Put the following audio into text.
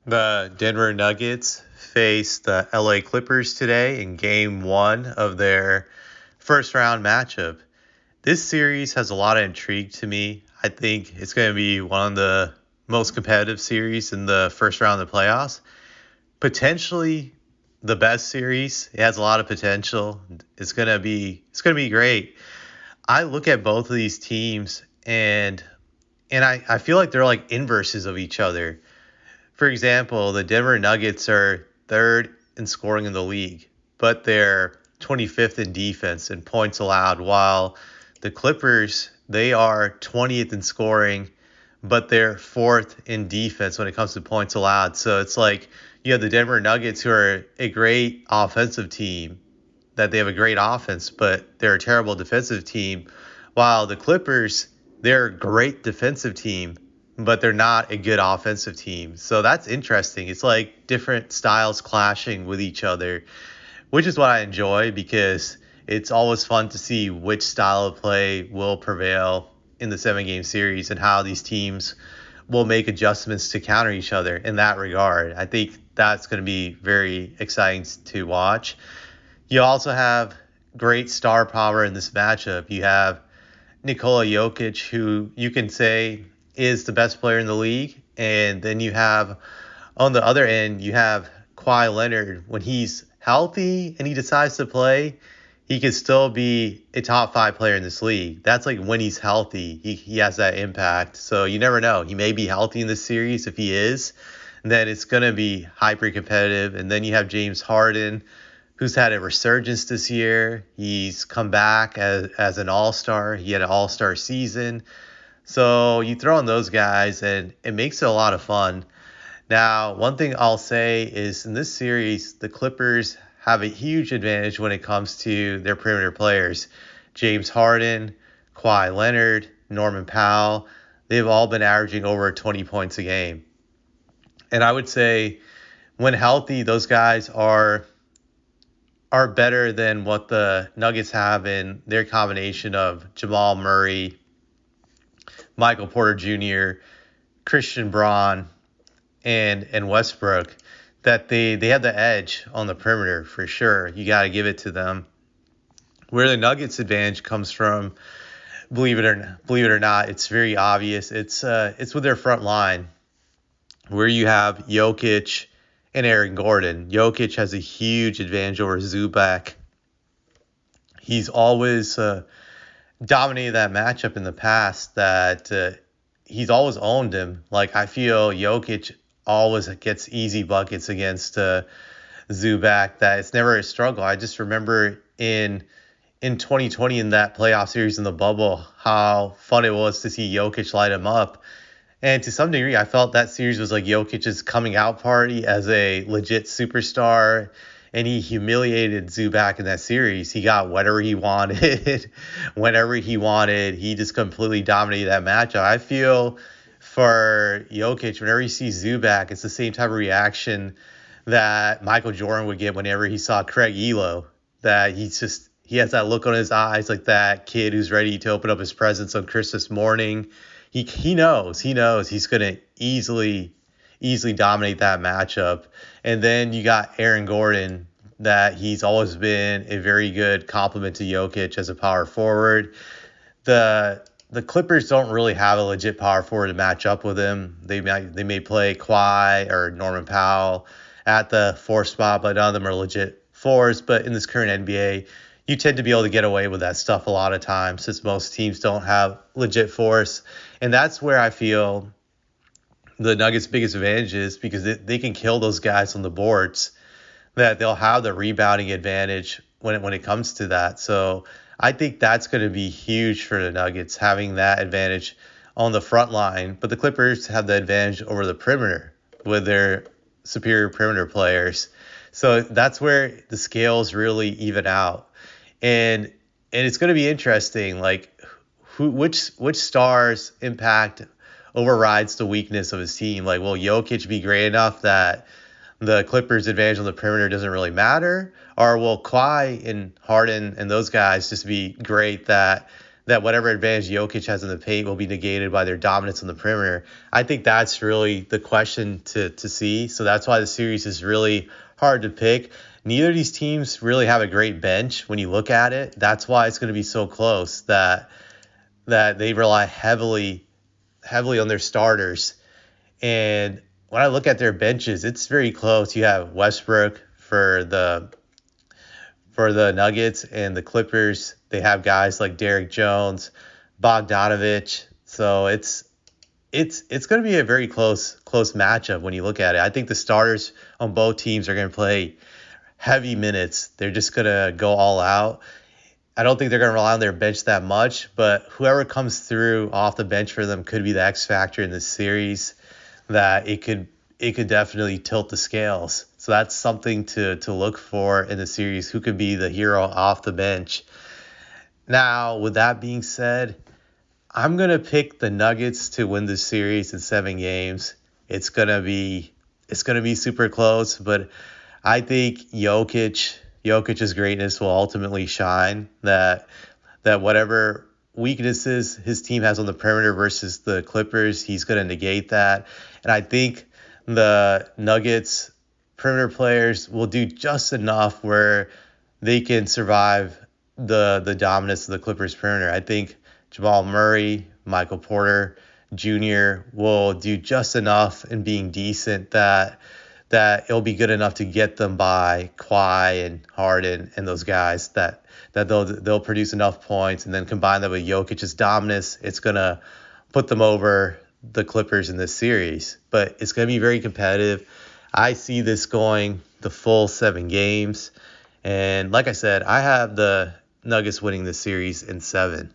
The Denver Nuggets faced the LA Clippers today in game one of their first round matchup. This series has a lot of intrigue to me. I think it's going to be one of the most competitive series in the first round of the playoffs. Potentially the best series. It has a lot of potential. It's going to be great. I look at both of these teams and I feel like they're like inverses of each other. For example, the Denver Nuggets are third in scoring in the league, but they're 25th in defense and points allowed, while the Clippers, they are 20th in scoring, but they're fourth in defense when it comes to points allowed. So it's like you have the Denver Nuggets, who are a great offensive team, that they have a great offense, but they're a terrible defensive team, while the Clippers, they're a great defensive team, but they're not a good offensive team. So that's interesting. It's like different styles clashing with each other, which is what I enjoy because it's always fun to see which style of play will prevail in the 7 game series and how these teams will make adjustments to counter each other in that regard. I think that's going to be very exciting to watch. You also have great star power in this matchup. You have Nikola Jokic, who you can say is the best player in the league. And then you have, on the other end, you have Kawhi Leonard. When he's healthy and he decides to play, he can still be a top five player in this league. That's like when he's healthy, he has that impact. So you never know. He may be healthy in this series. If he is, then it's going to be hyper competitive. And then you have James Harden, who's had a resurgence this year. He's come back as an all-star. He had an all-star season. So you throw in those guys, and it makes it a lot of fun. Now, one thing I'll say is in this series, the Clippers have a huge advantage when it comes to their perimeter players. James Harden, Kawhi Leonard, Norman Powell, they've all been averaging over 20 points a game. And I would say when healthy, those guys are better than what the Nuggets have in their combination of Jamal Murray, Michael Porter Jr., Christian Braun, and Westbrook. That they have the edge on the perimeter for sure. You got to give it to them. Where the Nuggets' advantage comes from, believe it or not, it's very obvious. It's with their front line, where you have Jokic and Aaron Gordon. Jokic has a huge advantage over Zubac. He's always dominated that matchup in the past. That he's always owned him. Like, I feel Jokic always gets easy buckets against Zubac. That it's never a struggle. I just remember in 2020 in that playoff series in the bubble, how fun it was to see Jokic light him up. And to some degree, I felt that series was like Jokic's coming out party as a legit superstar. And he humiliated Zubac in that series. He got whatever he wanted, whenever he wanted. He just completely dominated that matchup. I feel for Jokic, whenever he sees Zubac, it's the same type of reaction that Michael Jordan would get whenever he saw Craig Elo. That he has that look on his eyes, like that kid who's ready to open up his presents on Christmas morning. He knows he's gonna easily dominate that matchup. And then you got Aaron Gordon, that he's always been a very good complement to Jokic as a power forward. The Clippers don't really have a legit power forward to match up with him. They may play Kawhi or Norman Powell at the four spot, but none of them are legit fours. But in this current NBA, you tend to be able to get away with that stuff a lot of times, since most teams don't have legit fours. And that's where I feel the Nuggets' biggest advantage is, because they can kill those guys on the boards, that they'll have the rebounding advantage when it comes to that. So I think that's going to be huge for the Nuggets, having that advantage on the front line. But the Clippers have the advantage over the perimeter with their superior perimeter players. So that's where the scales really even out. And it's going to be interesting, like which stars impact overrides the weakness of his team. Like, will Jokic be great enough that the Clippers' advantage on the perimeter doesn't really matter? Or will Kawhi and Harden and those guys just be great that that whatever advantage Jokic has in the paint will be negated by their dominance on the perimeter. I think that's really the question to see. So that's why the series is really hard to pick. Neither of these teams really have a great bench when you look at it. That's why it's going to be so close that they rely heavily on their starters. And when I look at their benches, it's very close. You have Westbrook for the Nuggets and the Clippers. They have guys like Derek Jones, Bogdanovich. So it's going to be a very close matchup when you look at it. I think the starters on both teams are going to play heavy minutes. They're just going to go all out. I don't think they're going to rely on their bench that much, but whoever comes through off the bench for them could be the X factor in this series. That it could definitely tilt the scales. So that's something to look for in the series. Who could be the hero off the bench? Now, with that being said, I'm gonna pick the Nuggets to win the series in 7 games. It's gonna be super close, but I think Jokic's greatness will ultimately shine. That whatever weaknesses his team has on the perimeter versus the Clippers, he's gonna negate that. And I think the Nuggets perimeter players will do just enough where they can survive the dominance of the Clippers perimeter. I think Jamal Murray, Michael Porter Jr. will do just enough in being decent that it'll be good enough to get them by Kawhi and Harden and those guys that they'll produce enough points, and then combine that with Jokic's dominance, it's gonna put them over the Clippers in this series. But it's gonna be very competitive. I see this going the full 7 games, and like I said, I have the Nuggets winning this series in 7.